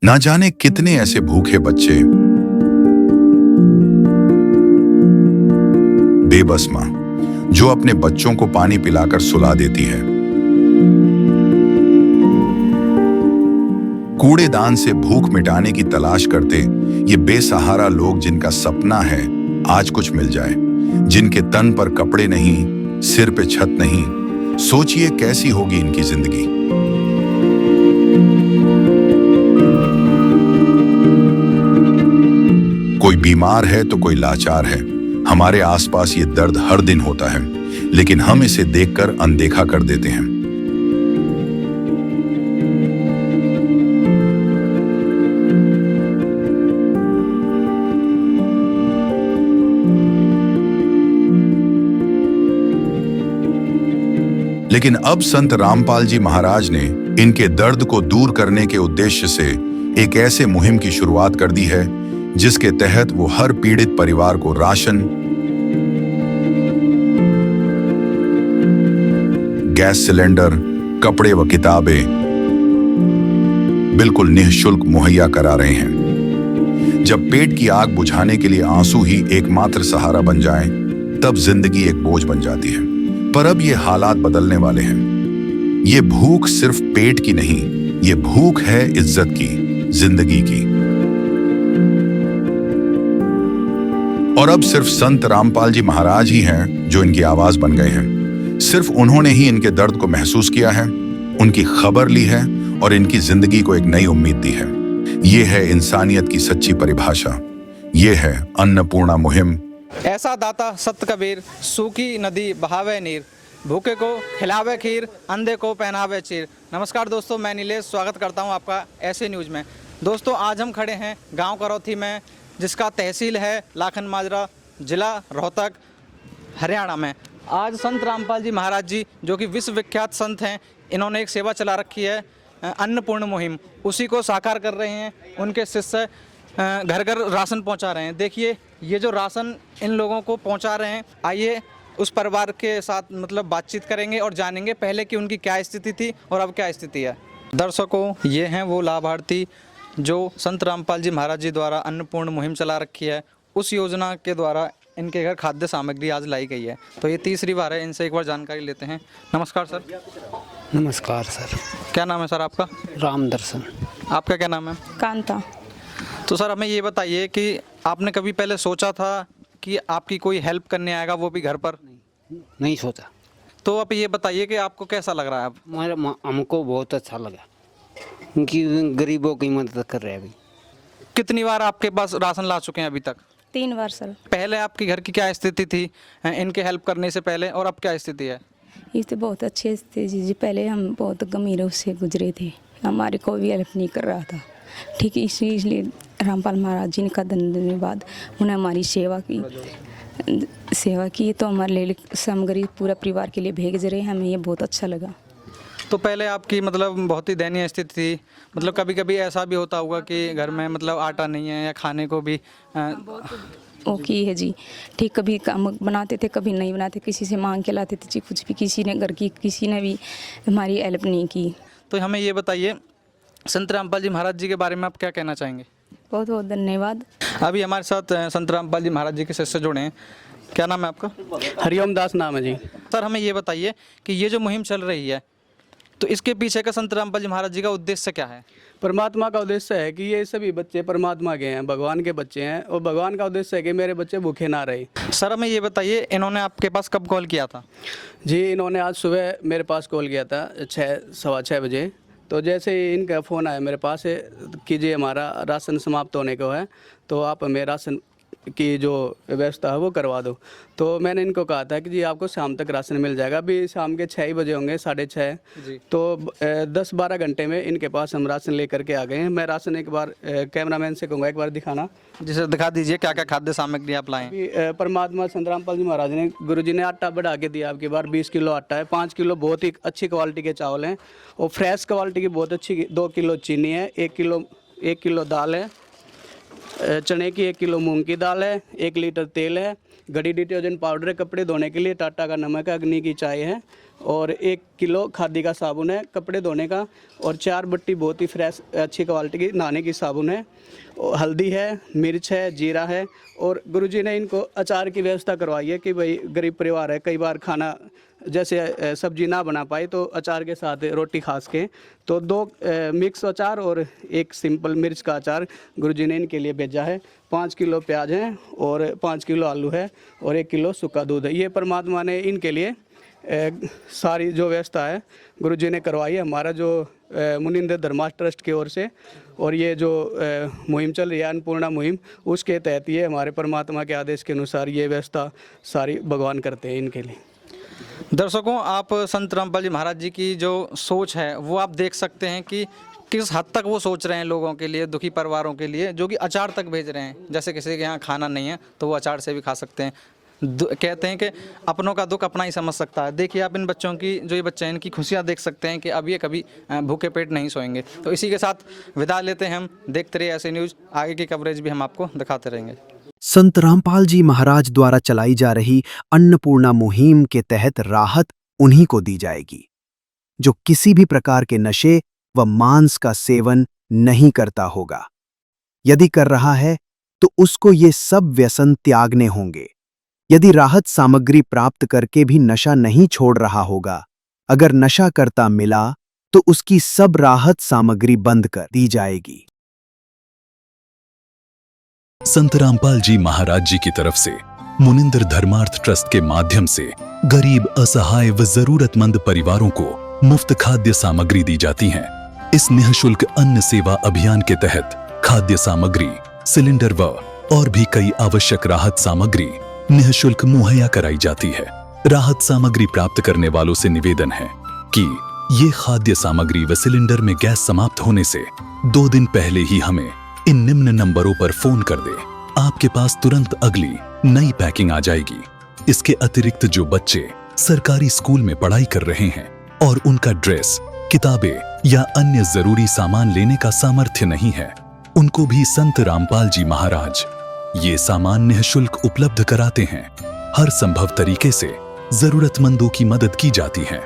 ना जाने कितने ऐसे भूखे बच्चे, बेबस मां जो अपने बच्चों को पानी पिलाकर सुला देती है। कूड़ेदान से भूख मिटाने की तलाश करते ये बेसहारा लोग जिनका सपना है आज कुछ मिल जाए, जिनके तन पर कपड़े नहीं, सिर पे छत नहीं, सोचिए कैसी होगी इनकी जिंदगी। कोई बीमार है तो कोई लाचार है। हमारे आसपास ये दर्द हर दिन होता है, लेकिन हम इसे देखकर अनदेखा कर देते हैं। लेकिन अब संत रामपाल जी महाराज ने इनके दर्द को दूर करने के उद्देश्य से एक ऐसे मुहिम की शुरुआत कर दी है जिसके तहत वो हर पीड़ित परिवार को राशन, गैस सिलेंडर, कपड़े व किताबें बिल्कुल निःशुल्क मुहैया करा रहे हैं। जब पेट की आग बुझाने के लिए आंसू ही एकमात्र सहारा बन जाएं, तब जिंदगी एक बोझ बन जाती है। पर अब ये हालात बदलने वाले हैं। ये भूख सिर्फ पेट की नहीं, ये भूख है इज्जत की, जिंदगी की। और अब सिर्फ संत रामपाल जी महाराज ही हैं जो इनकी आवाज बन गए हैं। सिर्फ उन्होंने ही इनके दर्द को महसूस किया है, उनकी खबर ली है और इनकी जिंदगी को एक नई उम्मीद दी है। ये है इंसानियत की सच्ची परिभाषा। ये है अन्नपूर्णा मुहिम। ऐसा दाता सत कबीर, सूखी नदी बहावे नीर, भूखे को खिलावे खीर, अंधे को पहनावे चीर। नमस्कार दोस्तों, मैं नीलेश स्वागत करता हूं आपका ऐसे न्यूज़ में। दोस्तों आज हम खड़े हैं गांव करौथी में, जिसका तहसील है लाखन माजरा, जिला रोहतक, हरियाणा में। आज संत रामपाल जी महाराज जी जो कि विश्वविख्यात संत हैं, इन्होंने एक सेवा चला रखी है अन्नपूर्ण मुहिम, उसी को साकार कर रहे हैं। उनके शिष्य घर घर राशन पहुंचा रहे हैं। देखिए ये जो राशन इन लोगों को पहुंचा रहे हैं, आइए उस परिवार के साथ बातचीत करेंगे और जानेंगे पहले कि उनकी क्या स्थिति थी और अब क्या स्थिति है। दर्शकों, ये हैं वो लाभार्थी जो संत रामपाल जी महाराज जी द्वारा अन्नपूर्ण मुहिम चला रखी है। उस योजना के द्वारा इनके घर खाद्य सामग्री आज लाई गई है। तो ये तीसरी बार है, इनसे एक बार जानकारी लेते हैं। नमस्कार सर। नमस्कार सर। क्या नाम है सर आपका? राम दर्शन। आपका क्या नाम है? कांता। तो सर हमें ये बताइए कि आपने कभी पहले सोचा था कि आपकी कोई हेल्प करने आएगा, वो भी घर पर? नहीं सोचा। तो आप ये बताइए कि आपको कैसा लग रहा है अब? हमको बहुत अच्छा लगा कि गरीबों की मदद कर रहे हैं। अभी कितनी बार आपके पास राशन ला चुके हैं अभी तक? 3 बार सर। पहले आपके घर की क्या स्थिति थी इनके हेल्प करने से पहले, और अब क्या स्थिति है? ये तो बहुत अच्छे थे जी। पहले हम बहुत गमीरों से गुजरे थे, हमारे कोई भी हेल्प नहीं कर रहा था। ठीक है, इसलिए रामपाल महाराज जी ने कदम देने के बाद उन्हें हमारी सेवा की तो हमारे लिए सामग्री पूरा परिवार के लिए भेज रहे हैं। हमें ये बहुत अच्छा लगा। तो पहले आपकी बहुत ही दयनीय स्थिति थी, कभी कभी ऐसा भी होता होगा कि घर में आटा नहीं है या खाने को भी वो की है जी। ठीक, कभी काम बनाते थे, कभी नहीं बनाते, किसी से मांग के लाते थे जी। कुछ भी किसी ने घर की किसी ने भी हमारी हेल्प नहीं की। तो हमें ये बताइए संत रामपाल जी महाराज जी के बारे में आप क्या कहना चाहेंगे? बहुत बहुत धन्यवाद। अभी हमारे साथ संत रामपाल जी महाराज जी के शिष्य जुड़े हैं। क्या नाम है आपका? हरिओम दास नाम है जी। सर हमें ये बताइए कि ये जो मुहिम चल रही है, तो इसके पीछे का संत रामपाल जी महाराज जी का उद्देश्य क्या है? परमात्मा का उद्देश्य है कि ये सभी बच्चे परमात्मा के हैं, भगवान के बच्चे हैं, और भगवान का उद्देश्य है कि मेरे बच्चे भूखे ना रहे। सर हमें ये बताइए, इन्होंने आपके पास कब कॉल किया था? जी, इन्होंने आज सुबह मेरे पास कॉल किया था 6:15 बजे। तो जैसे ही इनका फ़ोन आया मेरे पास कि जी हमारा राशन समाप्त होने को है, तो आप हमें राशन की जो व्यवस्था है वो करवा दो। तो मैंने इनको कहा था कि जी आपको शाम तक राशन मिल जाएगा। अभी शाम के 6 ही बजे होंगे, 6:30। तो 10-12 घंटे में इनके पास हम राशन लेकर के आ गए हैं। मैं राशन एक बार कैमरामैन से कहूँगा एक बार दिखाना। जिसे दिखा दीजिए क्या क्या खाद्य सामग्री आप लाएं। परमात्मा संत रामपाल जी महाराज ने, गुरु जी ने आटा बढ़ा के दिया। आपकी बार 20 किलो आटा है, 5 किलो बहुत ही अच्छी क्वालिटी के चावल हैं और फ्रेश क्वालिटी की बहुत अच्छी 2 किलो चीनी है, 1 किलो दाल है, चने की 1 किलो मूंग की दाल है, 1 लीटर तेल है, घड़ी डिटर्जेंट पाउडर है, कपड़े धोने के लिए टाटा का नमक है, अग्नि की चाय है और 1 किलो खादी का साबुन है कपड़े धोने का, और 4 बट्टी बहुत ही फ्रेश अच्छी क्वालिटी की नहाने की साबुन है, और हल्दी है, मिर्च है, जीरा है। और गुरुजी ने इनको अचार की व्यवस्था करवाई है कि भाई गरीब परिवार है, कई बार खाना जैसे सब्जी ना बना पाए तो अचार के साथ रोटी खा सके, तो 2 मिक्स अचार और 1 सिंपल मिर्च का अचार गुरुजी ने इनके लिए भेजा है। 5 किलो प्याज है और 5 किलो आलू है और 1 किलो सूखा दूध है। ये परमात्मा ने इनके लिए सारी जो व्यवस्था है गुरुजी ने करवाई है, हमारा जो मुनिंदर धर्मार्थ ट्रस्ट की ओर से। और ये जो मुहिम चल रही है अन्नपूर्णा मुहिम, उसके तहत ये हमारे परमात्मा के आदेश के अनुसार ये व्यवस्था सारी भगवान करते हैं इनके लिए। दर्शकों, आप संत रामपाल जी महाराज जी की जो सोच है वो आप देख सकते हैं कि किस हद तक वो सोच रहे हैं लोगों के लिए, दुखी परिवारों के लिए, जो कि अचार तक भेज रहे हैं। जैसे किसी के यहाँ खाना नहीं है तो वो अचार से भी खा सकते हैं। कहते हैं कि अपनों का दुख अपना ही समझ सकता है। देखिए आप इन बच्चों की, जो ये बच्चे हैं, इनकी खुशियाँ देख सकते हैं कि अब ये कभी भूखे पेट नहीं सोएंगे। तो इसी के साथ विदा लेते हैं हम। देखते रहिए ऐसे न्यूज़, आगे की कवरेज भी हम आपको दिखाते रहेंगे। संत रामपाल जी महाराज द्वारा चलाई जा रही अन्नपूर्णा मुहिम के तहत राहत उन्हीं को दी जाएगी जो किसी भी प्रकार के नशे व मांस का सेवन नहीं करता होगा। यदि कर रहा है तो उसको ये सब व्यसन त्यागने होंगे। यदि राहत सामग्री प्राप्त करके भी नशा नहीं छोड़ रहा होगा, अगर नशा करता मिला तो उसकी सब राहत सामग्री बंद कर दी जाएगी। संत रामपाल जी महाराज जी की तरफ से मुनिंदर धर्मार्थ ट्रस्ट के माध्यम से गरीब, असहाय व जरूरतमंद परिवारों को मुफ्त खाद्य सामग्री दी जाती है। इस निःशुल्क अन्न सेवा अभियान के तहत खाद्य सामग्री, सिलेंडर व और भी कई आवश्यक राहत सामग्री निःशुल्क मुहैया कराई जाती है। राहत सामग्री प्राप्त करने वालों से निवेदन है कि ये खाद्य सामग्री व सिलेंडर में गैस समाप्त होने से 2 दिन पहले ही हमें इन निम्न नंबरों पर फोन कर दे। आपके पास तुरंत अगली नई पैकिंग आ जाएगी। इसके अतिरिक्त जो बच्चे सरकारी स्कूल में पढ़ाई कर रहे हैं और उनका ड्रेस, किताबें या अन्य जरूरी सामान लेने का सामर्थ्य नहीं है, उनको भी संत रामपाल जी महाराज ये सामान निःशुल्क उपलब्ध कराते हैं। हर संभव तरीके से जरूरतमंदों की मदद की जाती है।